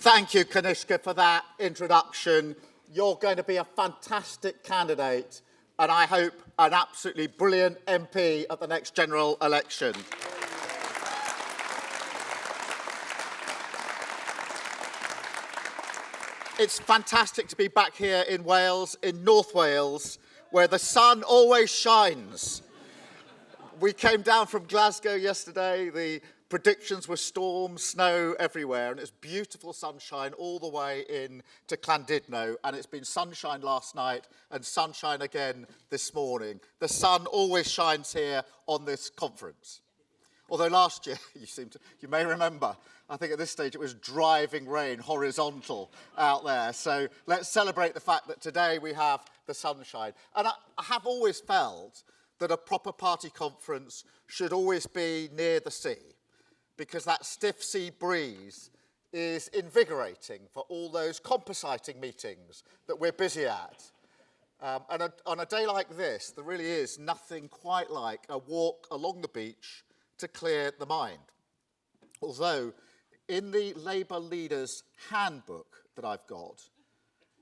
Thank you, Kanishka, for that introduction. You're going to be a fantastic candidate and I hope an absolutely brilliant MP at the next general election. It's fantastic to be back here in Wales, in North Wales, where the sun always shines. We came down from Glasgow yesterday. The predictions were storm, snow everywhere, and it's beautiful sunshine all the way in to Llandudno, and it's been sunshine last night and sunshine again this morning. The sun always shines here on this conference. Although last year, you may remember, I think at this stage it was driving rain, horizontal out there. So let's celebrate the fact that today we have the sunshine. And I have always felt that a proper party conference should always be near the sea, because that stiff sea breeze is invigorating for all those compositing meetings that we're busy at. And on a day like this, there really is nothing quite like a walk along the beach to clear the mind. Although, in the Labour Leaders Handbook that I've got,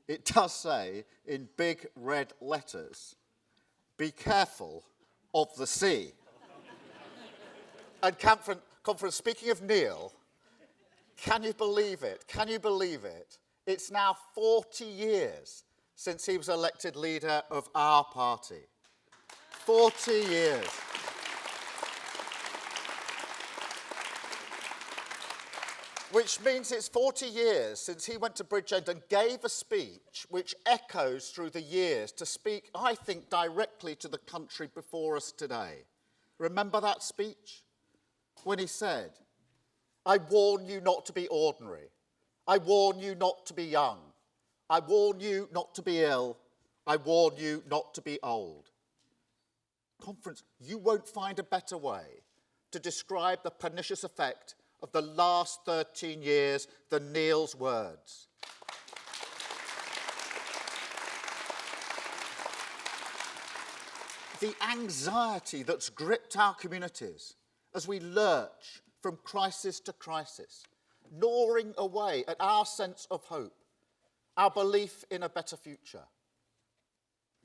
it does say in big red letters, be careful of the sea. And conference, speaking of Neil, can you believe it? Can you believe it? It's now 40 years since he was elected leader of our party. 40 years. Which means it's 40 years since he went to Bridgend and gave a speech which echoes through the years to speak, I think, directly to the country before us today. Remember that speech? When he said, I warn you not to be ordinary. I warn you not to be young. I warn you not to be ill. I warn you not to be old. Conference, you won't find a better way to describe the pernicious effect of the last 13 years than Neil's words. The anxiety that's gripped our communities as we lurch from crisis to crisis, gnawing away at our sense of hope, our belief in a better future.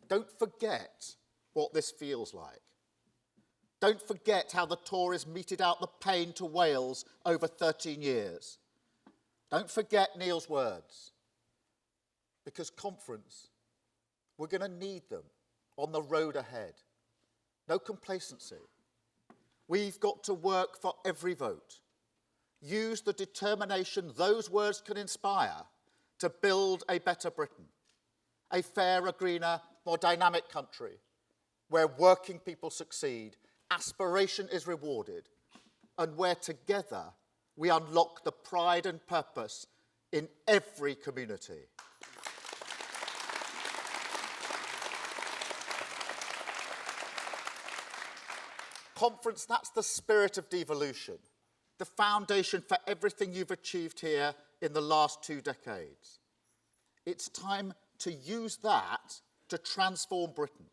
Don't forget what this feels like. Don't forget how the Tories meted out the pain to Wales over 13 years. Don't forget Neil's words. Because conference, we're going to need them on the road ahead. No complacency. We've got to work for every vote. Use the determination those words can inspire to build a better Britain. A fairer, greener, more dynamic country where working people succeed, aspiration is rewarded, and where together we unlock the pride and purpose in every community. Conference, that's the spirit of devolution, the foundation for everything you've achieved here in the last 2 decades. It's time to use that to transform Britain.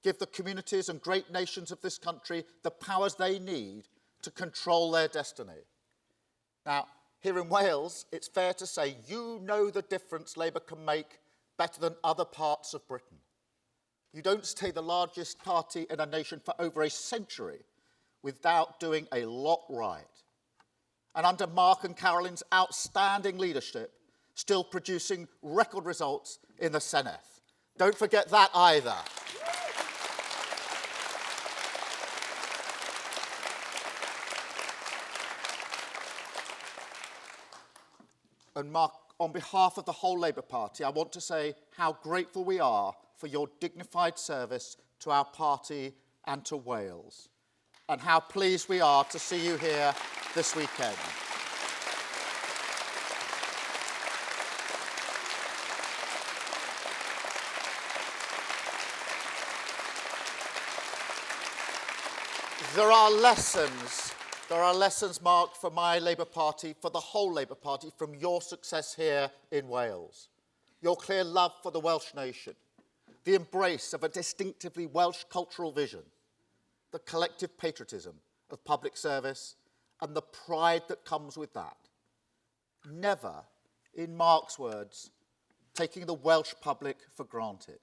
Give the communities and great nations of this country the powers they need to control their destiny. Now, here in Wales, it's fair to say you know the difference Labour can make better than other parts of Britain. You don't stay the largest party in a nation for over a century without doing a lot right. And under Mark and Carolyn's outstanding leadership, still producing record results in the Senedd. Don't forget that either. And Mark, on behalf of the whole Labour Party, I want to say how grateful we are for your dignified service to our party and to Wales, and how pleased we are to see you here this weekend. There are lessons, Mark, for my Labour Party, for the whole Labour Party, from your success here in Wales. Your clear love for the Welsh nation, the embrace of a distinctively Welsh cultural vision, the collective patriotism of public service, and the pride that comes with that. never, in Mark's words, taking the Welsh public for granted.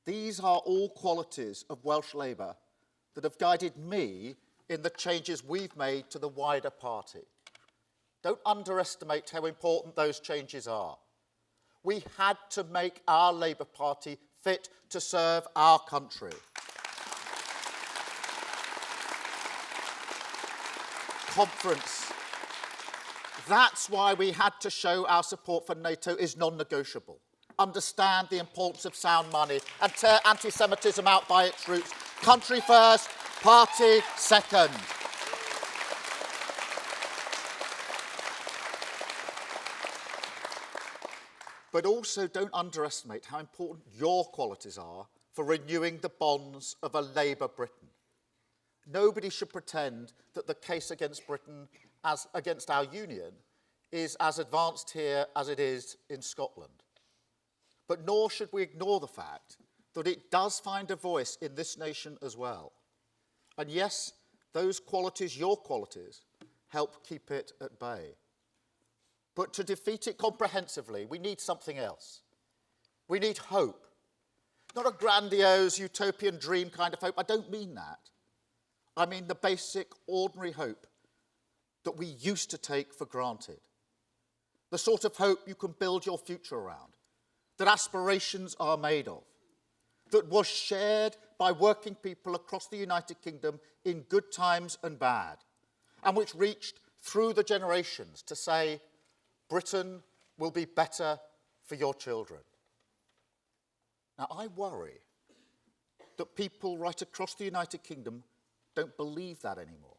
These are all qualities of Welsh Labour that have guided me in the changes we've made to the wider party. Don't underestimate how important those changes are. We had to make our Labour Party fit to serve our country. Conference. That's why we had to show our support for NATO is non-negotiable. Understand the importance of sound money and tear anti-Semitism out by its roots. Country first, party second. But also don't underestimate how important your qualities are for renewing the bonds of a Labour Britain. Nobody should pretend that the case against Britain, as against our union, is as advanced here as it is in Scotland. But nor should we ignore the fact that it does find a voice in this nation as well. And yes, those qualities, your qualities, help keep it at bay. But to defeat it comprehensively, we need something else. We need hope. Not a grandiose, utopian dream kind of hope. I don't mean that. I mean the basic, ordinary hope that we used to take for granted. The sort of hope you can build your future around, that aspirations are made of, that was shared by working people across the United Kingdom in good times and bad, and which reached through the generations to say, Britain will be better for your children. Now, I worry that people right across the United Kingdom don't believe that anymore.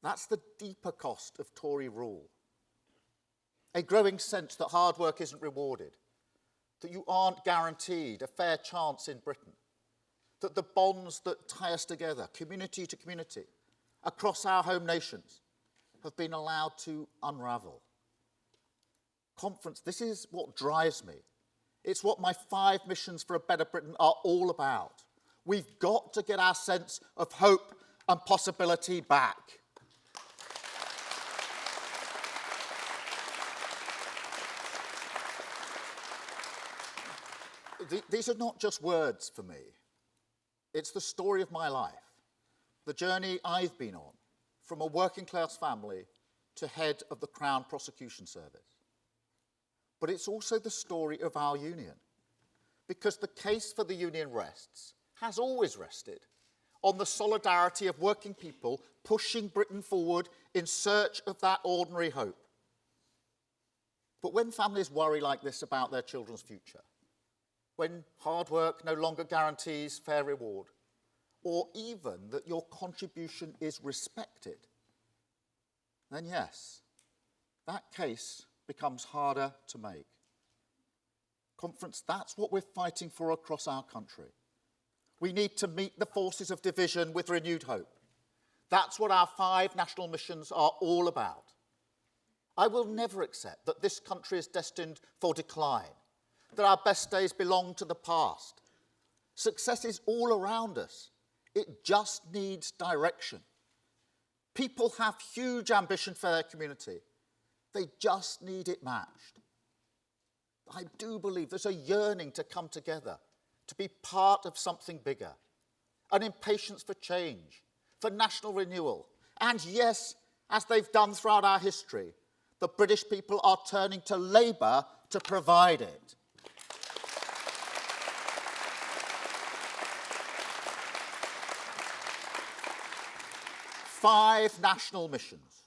That's the deeper cost of Tory rule. A growing sense that hard work isn't rewarded, that you aren't guaranteed a fair chance in Britain, that the bonds that tie us together, community to community, across our home nations, have been allowed to unravel. Conference, this is what drives me. It's what my 5 missions for a better Britain are all about. We've got to get our sense of hope and possibility back. These are not just words for me. It's the story of my life, the journey I've been on, from a working class family to head of the Crown Prosecution Service. But it's also the story of our union, because the case for the union rests, has always rested, on the solidarity of working people pushing Britain forward in search of that ordinary hope. But when families worry like this about their children's future, when hard work no longer guarantees fair reward, or even that your contribution is respected, then yes, that case becomes harder to make. Conference, that's what we're fighting for across our country. We need to meet the forces of division with renewed hope. That's what our 5 national missions are all about. I will never accept that this country is destined for decline, that our best days belong to the past. Success is all around us. It just needs direction. People have huge ambition for their community. They just need it matched. I do believe there's a yearning to come together, to be part of something bigger, an impatience for change, for national renewal. And yes, as they've done throughout our history, the British people are turning to Labour to provide it. Five national missions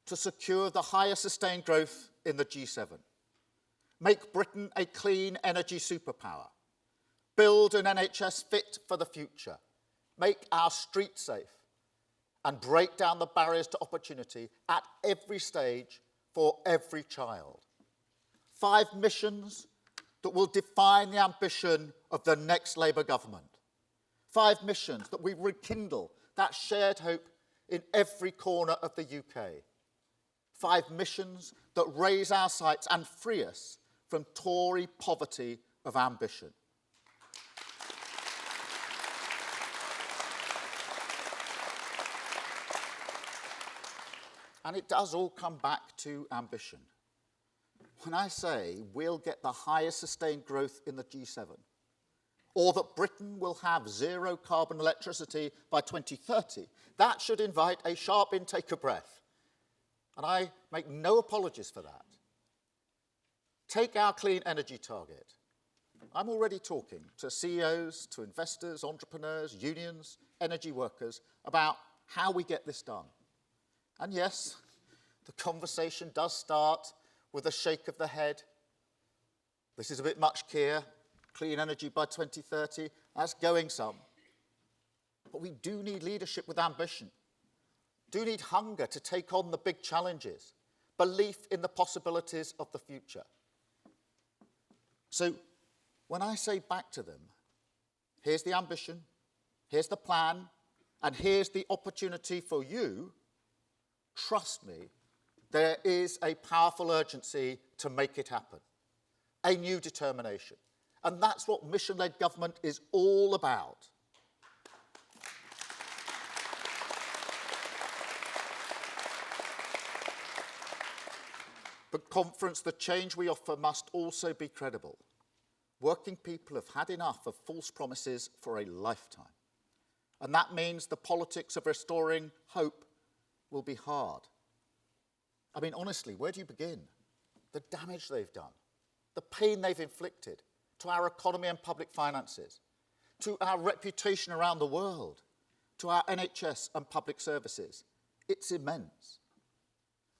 to secure the higher sustained growth in the G7. Make Britain a clean energy superpower. Build an NHS fit for the future. Make our streets safe. And break down the barriers to opportunity at every stage for every child. 5 missions that will define the ambition of the next Labour government. 5 missions that we rekindle that shared hope in every corner of the UK. 5 missions that raise our sights and free us from Tory poverty of ambition. And it does all come back to ambition. When I say we'll get the highest sustained growth in the G7, or that Britain will have zero carbon electricity by 2030, that should invite a sharp intake of breath. And I make no apologies for that. Take our clean energy target. I'm already talking to CEOs, to investors, entrepreneurs, unions, energy workers about how we get this done. And yes, the conversation does start with a shake of the head. This is a bit much, Keir. Clean energy by 2030, that's going some. But we do need leadership with ambition, do need hunger to take on the big challenges, belief in the possibilities of the future. So when I say back to them, here's the ambition, here's the plan, and here's the opportunity for you, trust me, there is a powerful urgency to make it happen, a new determination. And that's what mission-led government is all about. But conference, the change we offer must also be credible. Working people have had enough of false promises for a lifetime. And that means the politics of restoring hope will be hard. I mean, honestly, where do you begin? The damage they've done, the pain they've inflicted to our economy and public finances, to our reputation around the world, to our NHS and public services. It's immense.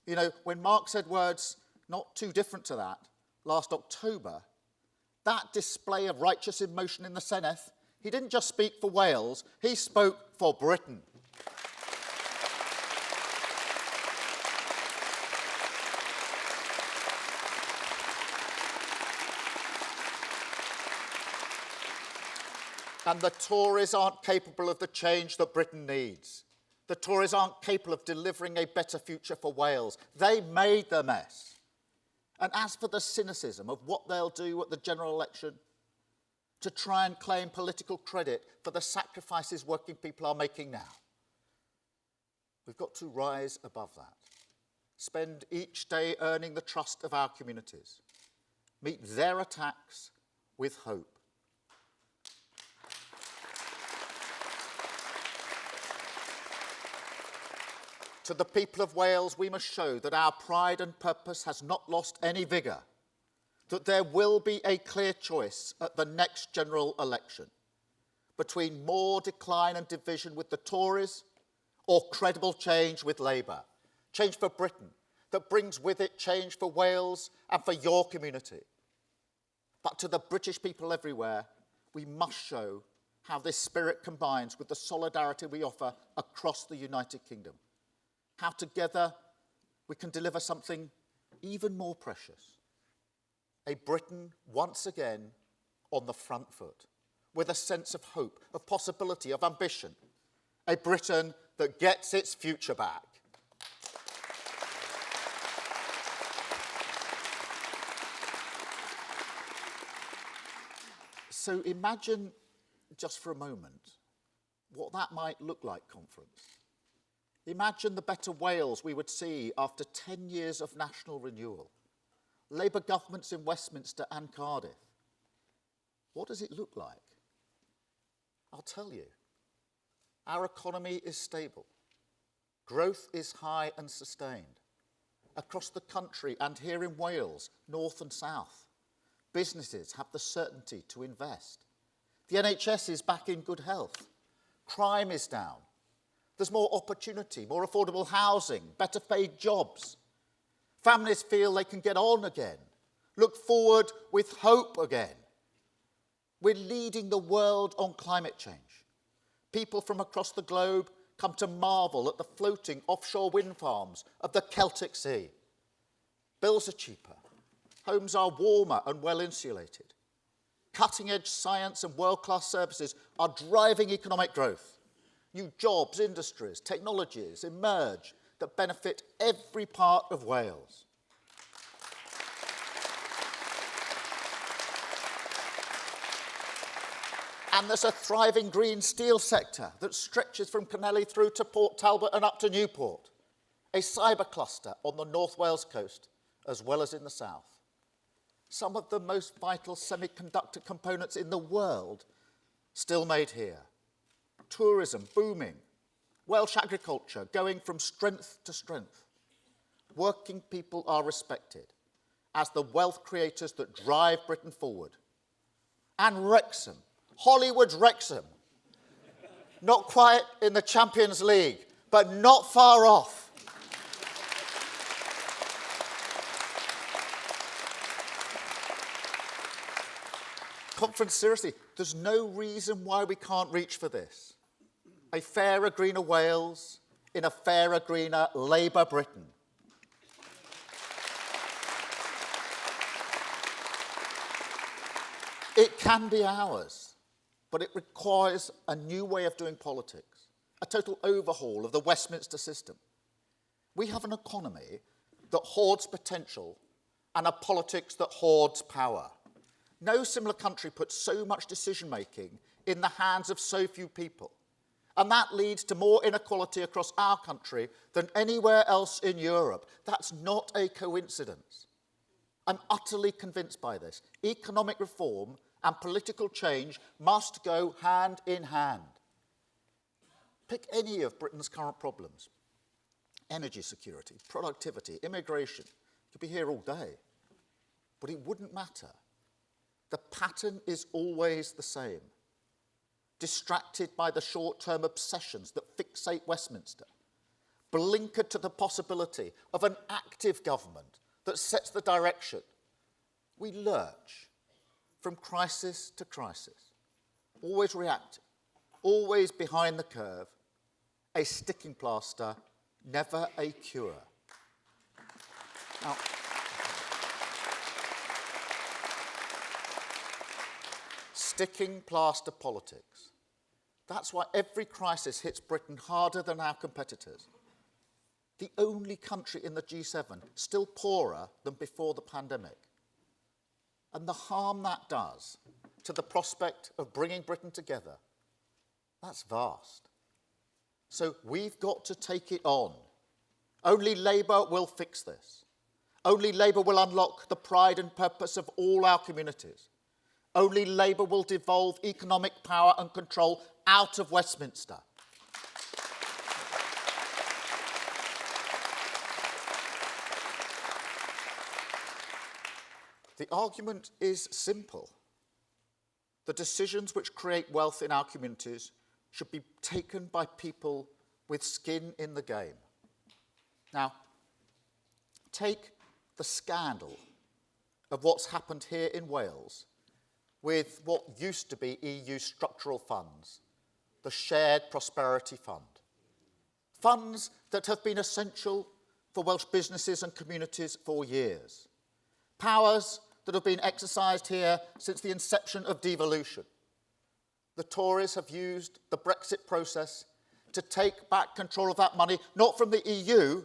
You know, when Mark said words not too different to that last October, that display of righteous emotion in the Senedd, he didn't just speak for Wales, he spoke for Britain. And the Tories aren't capable of the change that Britain needs. The Tories aren't capable of delivering a better future for Wales. They made the mess. And as for the cynicism of what they'll do at the general election, to try and claim political credit for the sacrifices working people are making now, we've got to rise above that. Spend each day earning the trust of our communities. Meet their attacks with hope. To the people of Wales, we must show that our pride and purpose has not lost any vigour, that there will be a clear choice at the next general election between more decline and division with the Tories or credible change with Labour, change for Britain that brings with it change for Wales and for your community. But to the British people everywhere, we must show how this spirit combines with the solidarity we offer across the United Kingdom. How together we can deliver something even more precious. A Britain once again on the front foot, with a sense of hope, of possibility, of ambition. A Britain that gets its future back. So imagine just for a moment what that might look like, conference. Imagine the better Wales we would see after 10 years of national renewal. Labour governments in Westminster and Cardiff. What does it look like? I'll tell you. Our economy is stable. Growth is high and sustained. Across the country and here in Wales, north and south, businesses have the certainty to invest. The NHS is back in good health. Crime is down. There's more opportunity, more affordable housing, better paid jobs. Families feel they can get on again, look forward with hope again. We're leading the world on climate change. People from across the globe come to marvel at the floating offshore wind farms of the Celtic Sea. Bills are cheaper, homes are warmer and well insulated. Cutting-edge science and world-class services are driving economic growth. New jobs, industries, technologies emerge that benefit every part of Wales. And there's a thriving green steel sector that stretches from Connelly through to Port Talbot and up to Newport. a cyber cluster on the North Wales coast, as well as in the south. Some of the most vital semiconductor components in the world still made here. Tourism booming. Welsh agriculture going from strength to strength. Working people are respected as the wealth creators that drive Britain forward. And Wrexham, Hollywood's Wrexham, not quite in the Champions League, but not far off. Conference, seriously, there's no reason why we can't reach for this. A fairer, greener Wales in a fairer, greener Labour Britain. It can be ours, but it requires a new way of doing politics, a total overhaul of the Westminster system. We have an economy that hoards potential and a politics that hoards power. No similar country puts so much decision-making in the hands of so few people. And that leads to more inequality across our country than anywhere else in Europe. That's not a coincidence. I'm utterly convinced by this. Economic reform and political change must go hand in hand. Pick any of Britain's current problems. Energy security, productivity, immigration. You'd be here all day. But it wouldn't matter. The pattern is always the same. Distracted by the short-term obsessions that fixate Westminster, blinkered to the possibility of an active government that sets the direction, we lurch from crisis to crisis, always reacting, always behind the curve, a sticking plaster, never a cure. Now, sticking plaster politics. That's why every crisis hits Britain harder than our competitors. The only country in the G7 still poorer than before the pandemic. And the harm that does to the prospect of bringing Britain together, that's vast. So we've got to take it on. Only Labour will fix this. Only Labour will unlock the pride and purpose of all our communities. Only Labour will devolve economic power and control out of Westminster. The argument is simple. The decisions which create wealth in our communities should be taken by people with skin in the game. Now, take the scandal of what's happened here in Wales with what used to be EU structural funds, the Shared Prosperity Fund. Funds that have been essential for Welsh businesses and communities for years. Powers that have been exercised here since the inception of devolution. The Tories have used the Brexit process to take back control of that money, not from the EU,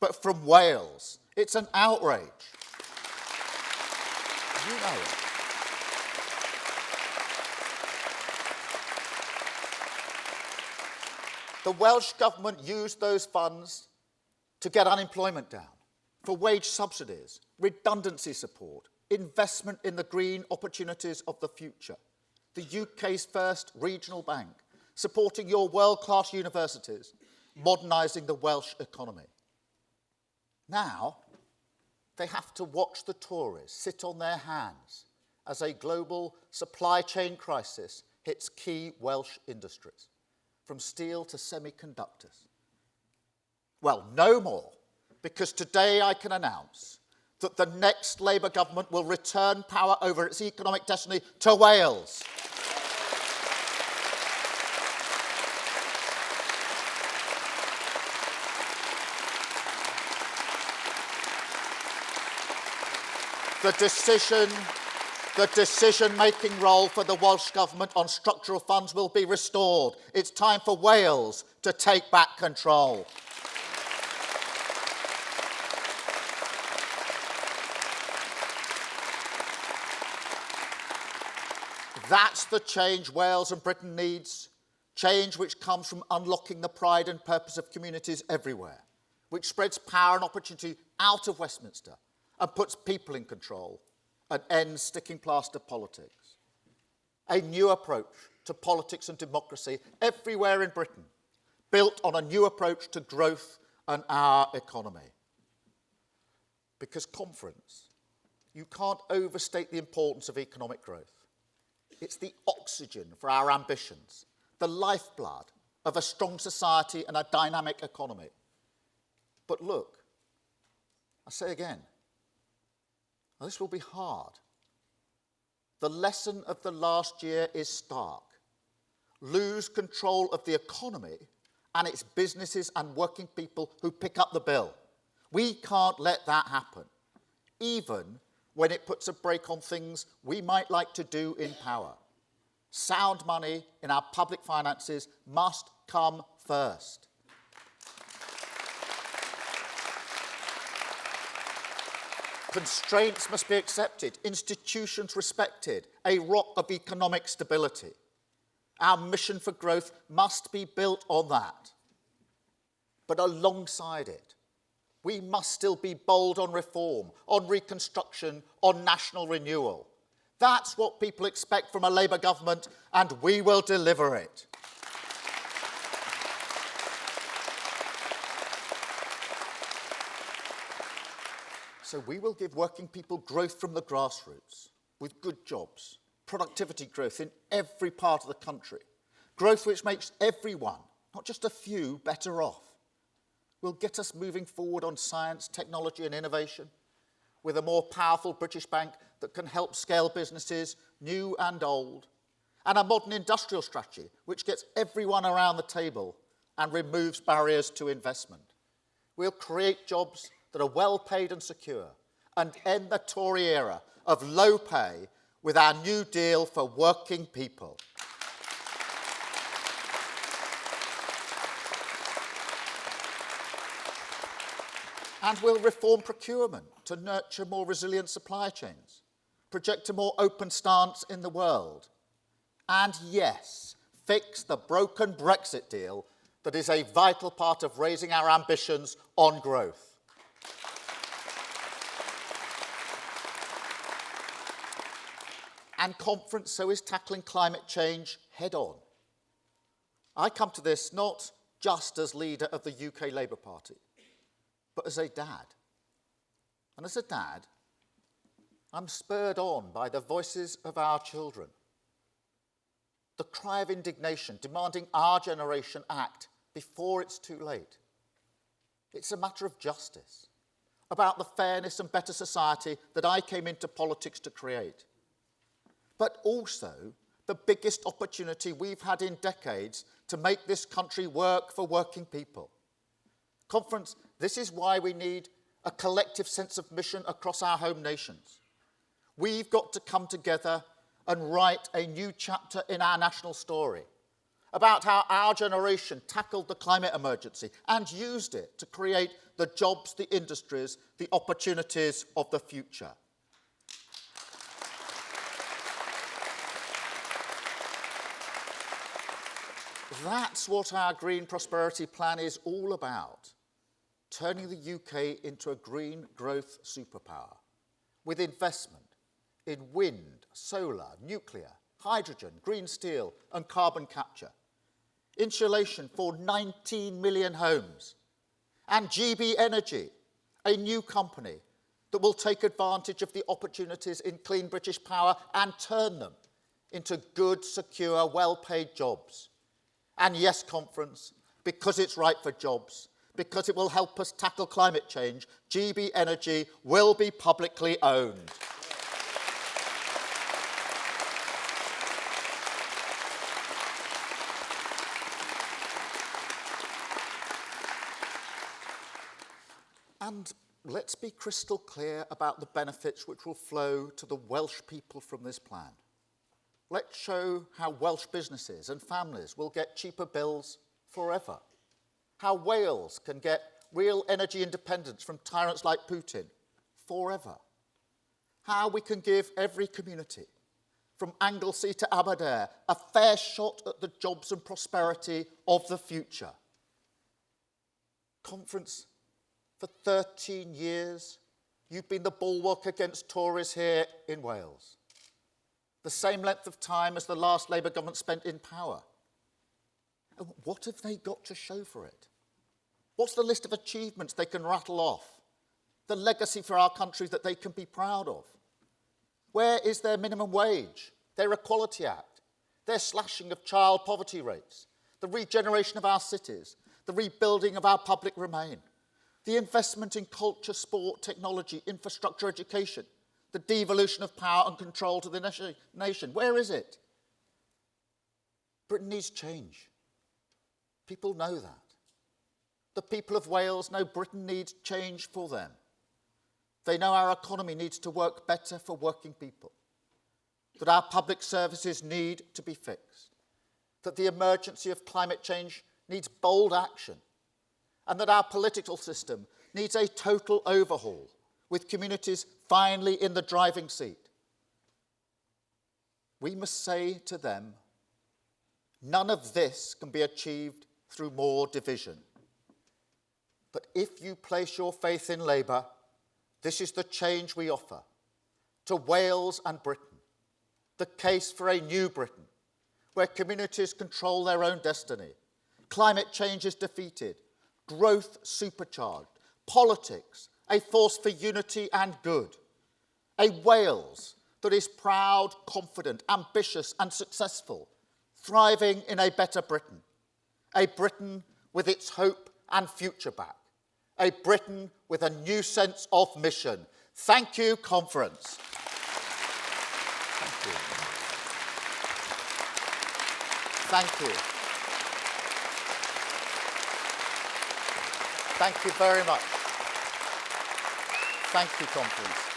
but from Wales. It's an outrage. You know it. The Welsh Government used those funds to get unemployment down, for wage subsidies, redundancy support, investment in the green opportunities of the future, the UK's first regional bank, supporting your world-class universities, modernising the Welsh economy. Now, they have to watch the Tories sit on their hands as a global supply chain crisis hits key Welsh industries, from steel to semiconductors. Well, no more, because today I can announce that the next Labour government will return power over its economic destiny to Wales. The decision-making role for the Welsh Government on structural funds will be restored. It's time for Wales to take back control. That's the change Wales and Britain needs, change which comes from unlocking the pride and purpose of communities everywhere. which spreads power and opportunity out of Westminster and puts people in control and ends sticking plaster politics. A new approach to politics and democracy everywhere in Britain, built on a new approach to growth and our economy. Because conference, you can't overstate the importance of economic growth. It's the oxygen for our ambitions, the lifeblood of a strong society and a dynamic economy. But look, I say again, this will be hard. The lesson of the last year is stark. Lose control of the economy and it's businesses and working people who pick up the bill. We can't let that happen, even when it puts a brake on things we might like to do in power. Sound money in our public finances must come first. Constraints must be accepted, institutions respected, a rock of economic stability. Our mission for growth must be built on that. But alongside it, we must still be bold on reform, on reconstruction, on national renewal. That's what people expect from a Labour government, and we will deliver it. So we will give working people growth from the grassroots, with good jobs, productivity growth in every part of the country, growth which makes everyone, not just a few, better off. Will get us moving forward on science, technology and innovation, with a more powerful British bank that can help scale businesses, new and old, and a modern industrial strategy which gets everyone around the table and removes barriers to investment. We'll create jobs that are well paid and secure and end the Tory era of low pay with our New Deal for working people. And we'll reform procurement to nurture more resilient supply chains, project a more open stance in the world, and yes, fix the broken Brexit deal that is a vital part of raising our ambitions on growth. And conference, so is tackling climate change head on. I come to this not just as leader of the UK Labour Party, but as a dad. And as a dad, I'm spurred on by the voices of our children. The cry of indignation demanding our generation act before it's too late. It's a matter of justice, about the fairness and better society that I came into politics to create. But also the biggest opportunity we've had in decades to make this country work for working people. Conference, this is why we need a collective sense of mission across our home nations. We've got to come together and write a new chapter in our national story about how our generation tackled the climate emergency and used it to create the jobs, the industries, the opportunities of the future. That's what our Green Prosperity Plan is all about, turning the UK into a green growth superpower with investment in wind, solar, nuclear, hydrogen, green steel and carbon capture, insulation for 19 million homes, and GB Energy, a new company that will take advantage of the opportunities in clean British power and turn them into good, secure, well-paid jobs. And yes, conference, because it's right for jobs, because it will help us tackle climate change, GB Energy will be publicly owned. And let's be crystal clear about the benefits which will flow to the Welsh people from this plan. Let's show how Welsh businesses and families will get cheaper bills forever. How Wales can get real energy independence from tyrants like Putin forever. How we can give every community, from Anglesey to Aberdare, a fair shot at the jobs and prosperity of the future. Conference, For 13 years, you've been the bulwark against Tories here in Wales. The same length of time as the last Labour government spent in power. And what have they got to show for it? What's the list of achievements they can rattle off? The legacy for our country that they can be proud of? Where is their minimum wage, their Equality Act, their slashing of child poverty rates, the regeneration of our cities, the rebuilding of our public domain, the investment in culture, sport, technology, infrastructure, education, the devolution of power and control to the nation? Where is it? Britain needs change. People know that. The people of Wales know Britain needs change for them. They know our economy needs to work better for working people, that our public services need to be fixed, that the emergency of climate change needs bold action, and that our political system needs a total overhaul, with communities finally in the driving seat. We must say to them, none of this can be achieved through more division. But if you place your faith in Labour, this is the change we offer to Wales and Britain, the case for a new Britain, where communities control their own destiny, climate change is defeated, growth supercharged, politics a force for unity and good, a Wales that is proud, confident, ambitious and successful, thriving in a better Britain, a Britain with its hope and future back, a Britain with a new sense of mission. Thank you, conference. Thank you. Thank you. Thank you very much. Thank you, conference.